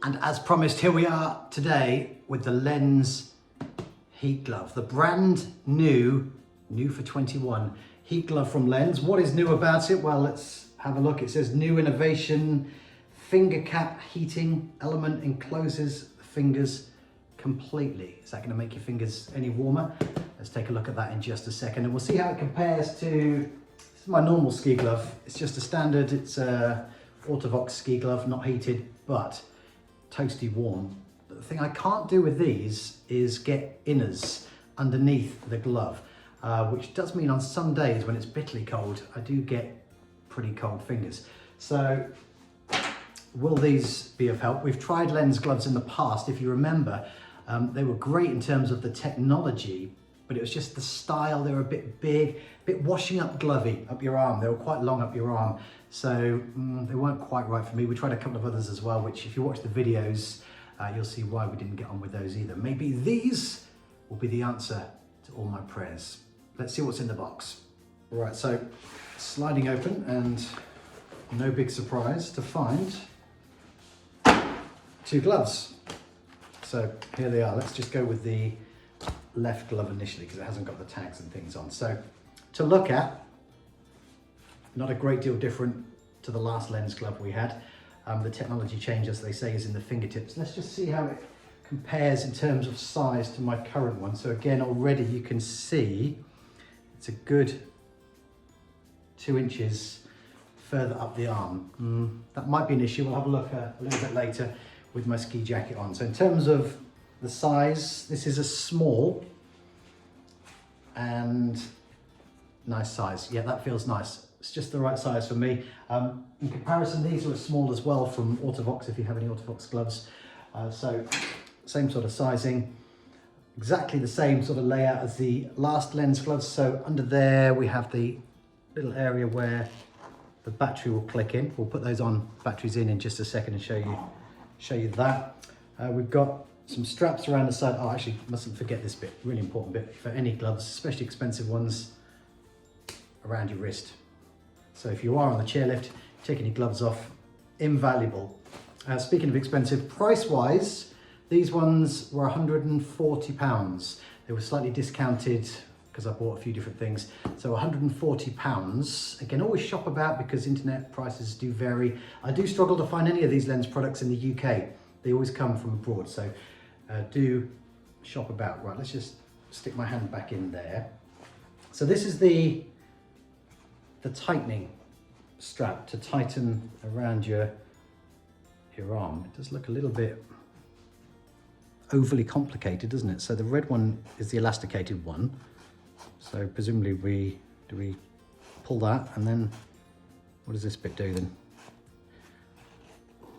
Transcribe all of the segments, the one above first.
And as promised, here we are today with the Lenz heat glove, the brand new for 21 heat glove from Lenz. What is new about it? Well, let's have a look. It says new innovation, finger cap heating element encloses the fingers completely. Is that going to make your fingers any warmer? Let's take a look at that in just a second, and we'll see how it compares to, this is my normal ski glove. It's just a standard, it's a Autovox ski glove, not heated, but toasty warm. But the thing I can't do with these is get inners underneath the glove, which does mean on some days when it's bitterly cold, I do get pretty cold fingers. So will these be of help? We've tried Lenz gloves in the past, if you remember. They were great in terms of the technology, but it was just the style. They were a bit big, a bit washing up glovey up your arm. They were quite long up your arm. So they weren't quite right for me. We tried a couple of others as well, which if you watch the videos, you'll see why we didn't get on with those either. Maybe these will be the answer to all my prayers. Let's see what's in the box. Right, so sliding open, and no big surprise to find two gloves. So here they are. Let's just go with the left glove initially because it hasn't got the tags and things on. So to look at, not a great deal different to the last Lenz glove we had. The technology change, as they say, is in the fingertips. Let's just see how it compares in terms of size to my current one. So again, already you can see it's a good 2 inches further up the arm. That might be an issue. We'll have a look a little bit later with my ski jacket on. So in terms of the size, this is a small and nice size. Yeah, that feels nice. It's just the right size for me. In comparison, these are small as well from Autovox, if you have any Autovox gloves. So same sort of sizing, exactly the same sort of layout as the last Lenz gloves. So under there, we have the little area where the battery will click in. We'll put those batteries in just a second and show you that. We've got some straps around the side. Oh, actually, mustn't forget this bit, really important bit for any gloves, especially expensive ones, around your wrist. So if you are on the chairlift, taking your gloves off, invaluable. Speaking of expensive, price-wise, these ones were £140. They were slightly discounted because I bought a few different things. So £140. Again, always shop about because internet prices do vary. I do struggle to find any of these Lenz products in the UK. They always come from abroad, so do shop about. Right, let's just stick my hand back in there. So this is the tightening strap to tighten around your arm. It does look a little bit overly complicated, doesn't it? So the red one is the elasticated one. So presumably we pull that, and then what does this bit do then?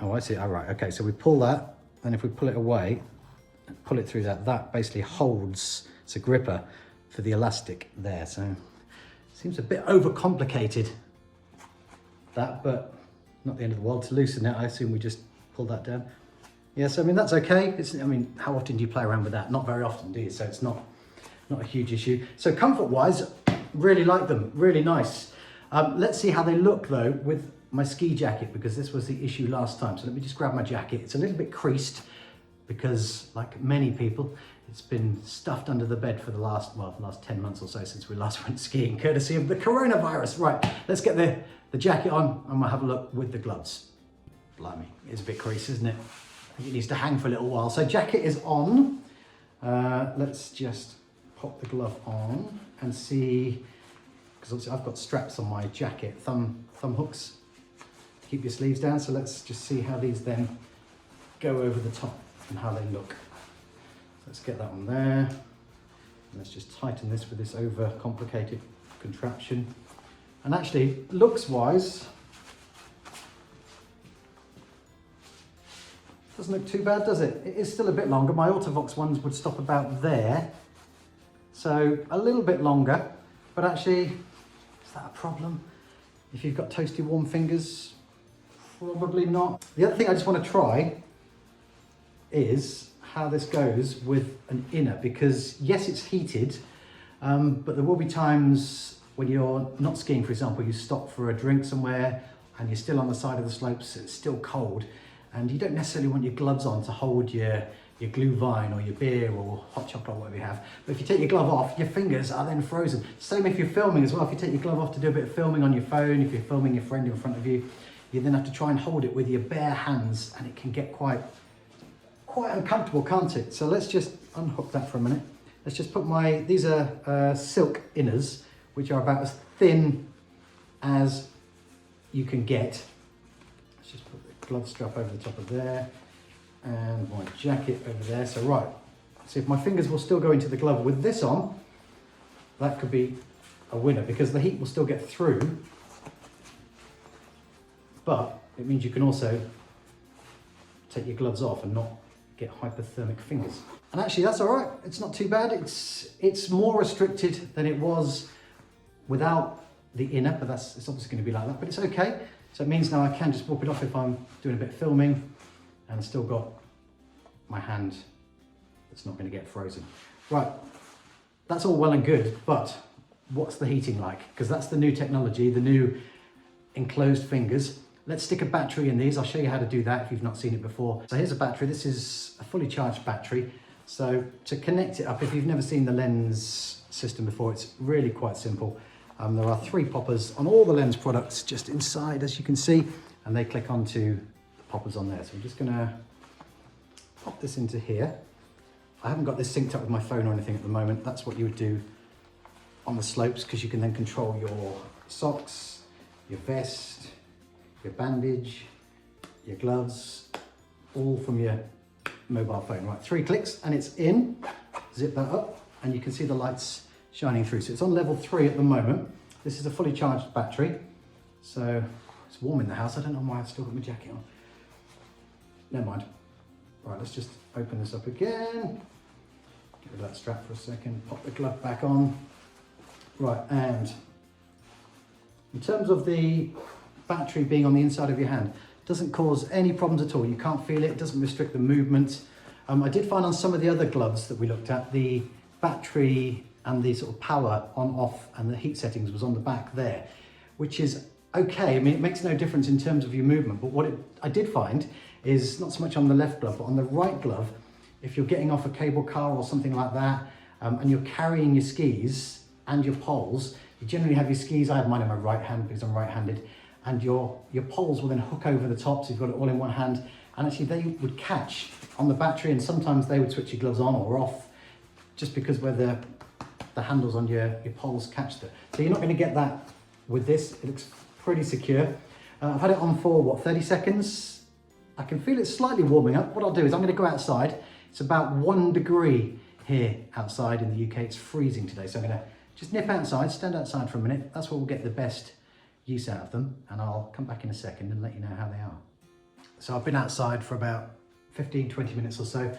Oh, I see. All right. Okay. So we pull that, and if we pull it away, pull it through that basically holds, it's a gripper for the elastic there. So seems a bit overcomplicated, that, but not the end of the world. To loosen it, I assume we just pull that down. Yes, I mean, that's okay. I mean, how often do you play around with that? Not very often, do you? So it's not a huge issue. So comfort-wise, really like them, really nice. Let's see how they look though with my ski jacket, because this was the issue last time. So let me just grab my jacket. It's a little bit creased because, like many people, it's been stuffed under the bed for the last 10 months or so since we last went skiing, courtesy of the coronavirus. Right, let's get the jacket on and we'll have a look with the gloves. Blimey, it's a bit creased, isn't it? I think it needs to hang for a little while. So jacket is on. Let's just pop the glove on and see, because obviously I've got straps on my jacket, thumb hooks to keep your sleeves down. So let's just see how these then go over the top and how they look. Let's get that on there. Let's just tighten this with this over complicated contraption. And actually, looks wise, doesn't look too bad, does it? It is still a bit longer. My Autovox ones would stop about there. So a little bit longer, but actually, is that a problem? If you've got toasty warm fingers, probably not. The other thing I just want to try is how this goes with an inner, because yes, it's heated, but there will be times when you're not skiing, for example, you stop for a drink somewhere and you're still on the side of the slopes, it's still cold. and you don't necessarily want your gloves on to hold your glue vine or your beer or hot chocolate or whatever you have. But if you take your glove off, your fingers are then frozen. Same if you're filming as well. If you take your glove off to do a bit of filming on your phone, if you're filming your friend in front of you, you then have to try and hold it with your bare hands, and it can get quite uncomfortable, can't it? So let's just unhook that for a minute. Let's just put these are silk inners, which are about as thin as you can get. Let's just put the glove strap over the top of there, and my jacket over there. So right, see if my fingers will still go into the glove with this on. That could be a winner, because the heat will still get through, but it means you can also take your gloves off and not get hypothermic fingers. And actually that's all right, it's not too bad. It's more restricted than it was without the inner, but it's obviously going to be like that, but it's okay. So it means now I can just walk it off if I'm doing a bit of filming, and still got my hand that's not going to get frozen. Right, that's all well and good, but what's the heating like? Because that's the new technology, the new enclosed fingers. Let's stick a battery in these. I'll show you how to do that if you've not seen it before. So here's a battery. This is a fully charged battery. So to connect it up, if you've never seen the Lenz system before, it's really quite simple. There are 3 poppers on all the Lenz products just inside, as you can see, and they click onto the poppers on there. So I'm just gonna pop this into here. I haven't got this synced up with my phone or anything at the moment. That's what you would do on the slopes, because you can then control your socks, your vest, your bandage, your gloves, all from your mobile phone. Right, 3 clicks and it's in. Zip that up and you can see the lights shining through. So it's on level 3 at the moment. This is a fully charged battery. So it's warm in the house. I don't know why I've still got my jacket on. Never mind. Right, let's just open this up again. Get rid of that strap for a second. Pop the glove back on. Right, and in terms of the battery being on the inside of your hand, doesn't cause any problems at all. You can't feel it, it doesn't restrict the movement. I did find on some of the other gloves that we looked at, the battery and the sort of power on, off, and the heat settings was on the back there, which is okay. I mean, it makes no difference in terms of your movement, but what I did find is not so much on the left glove, but on the right glove, if you're getting off a cable car or something like that, and you're carrying your skis and your poles, you generally have your skis, I have mine in my right hand because I'm right-handed, and your poles will then hook over the top, so you've got it all in one hand, and actually they would catch on the battery, and sometimes they would switch your gloves on or off, just because where the handles on your poles catch it. So you're not going to get that with this. It looks pretty secure. I've had it on for, what, 30 seconds? I can feel it slightly warming up. What I'll do is I'm going to go outside. It's about 1 degree here outside in the UK. It's freezing today, so I'm going to just nip outside, stand outside for a minute. That's where we'll get the best use out of them, and I'll come back in a second and let you know how they are. So I've been outside for about 15-20 minutes or so.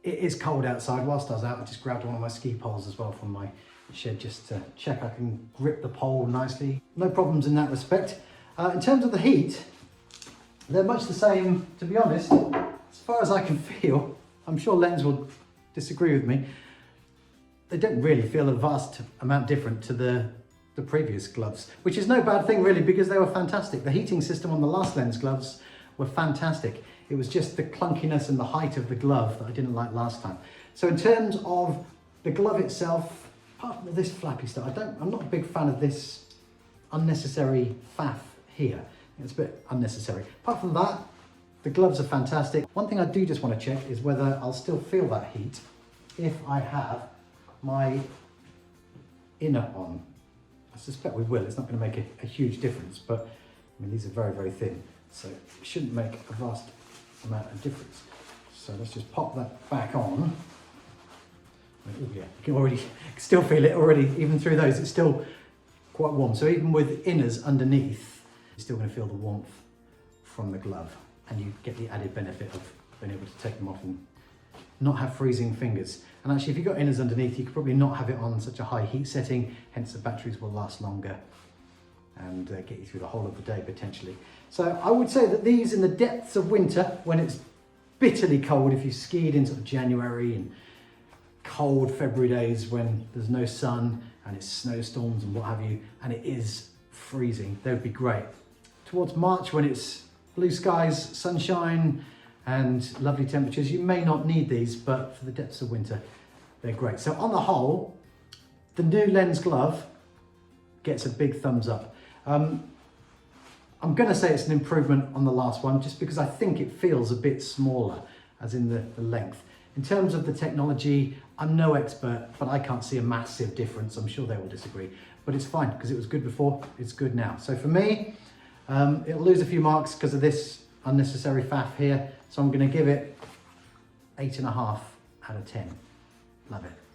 It is cold outside. Whilst I was out, I just grabbed one of my ski poles as well from my shed just to check I can grip the pole nicely. No problems in that respect. In terms of the heat, they're much the same, to be honest, as far as I can feel. I'm sure Lenz will disagree with me. They don't really feel a vast amount different to the previous gloves, which is no bad thing really, because they were fantastic. The heating system on the last Lenz gloves were fantastic. It was just the clunkiness and the height of the glove that I didn't like last time. So in terms of the glove itself, apart from this flappy stuff, I'm not a big fan of this unnecessary faff here. It's a bit unnecessary. Apart from that, the gloves are fantastic. One thing I do just want to check is whether I'll still feel that heat if I have my inner on. I suspect we will. It's not going to make a huge difference, but I mean, these are very, very thin, so it shouldn't make a vast amount of difference. So let's just pop that back on. Oh yeah, you can already still feel it already, even through those, it's still quite warm. So even with inners underneath, you're still going to feel the warmth from the glove, and you get the added benefit of being able to take them off and not have freezing fingers. And actually, if you've got inners underneath, you could probably not have it on such a high heat setting, hence the batteries will last longer and get you through the whole of the day potentially. So I would say that these, in the depths of winter, when it's bitterly cold, if you skied in sort of January and cold February days when there's no sun and it's snowstorms and what have you, and it is freezing, they would be great. Towards March, when it's blue skies, sunshine, and lovely temperatures, you may not need these, but for the depths of winter, they're great. So on the whole, the new Lenz glove gets a big thumbs up. I'm going to say it's an improvement on the last one, just because I think it feels a bit smaller, as in the length. In terms of the technology, I'm no expert, but I can't see a massive difference. I'm sure they will disagree, but it's fine because it was good before, it's good now. So for me, it'll lose a few marks because of this unnecessary faff here. So I'm going to give it 8.5 out of 10. Love it.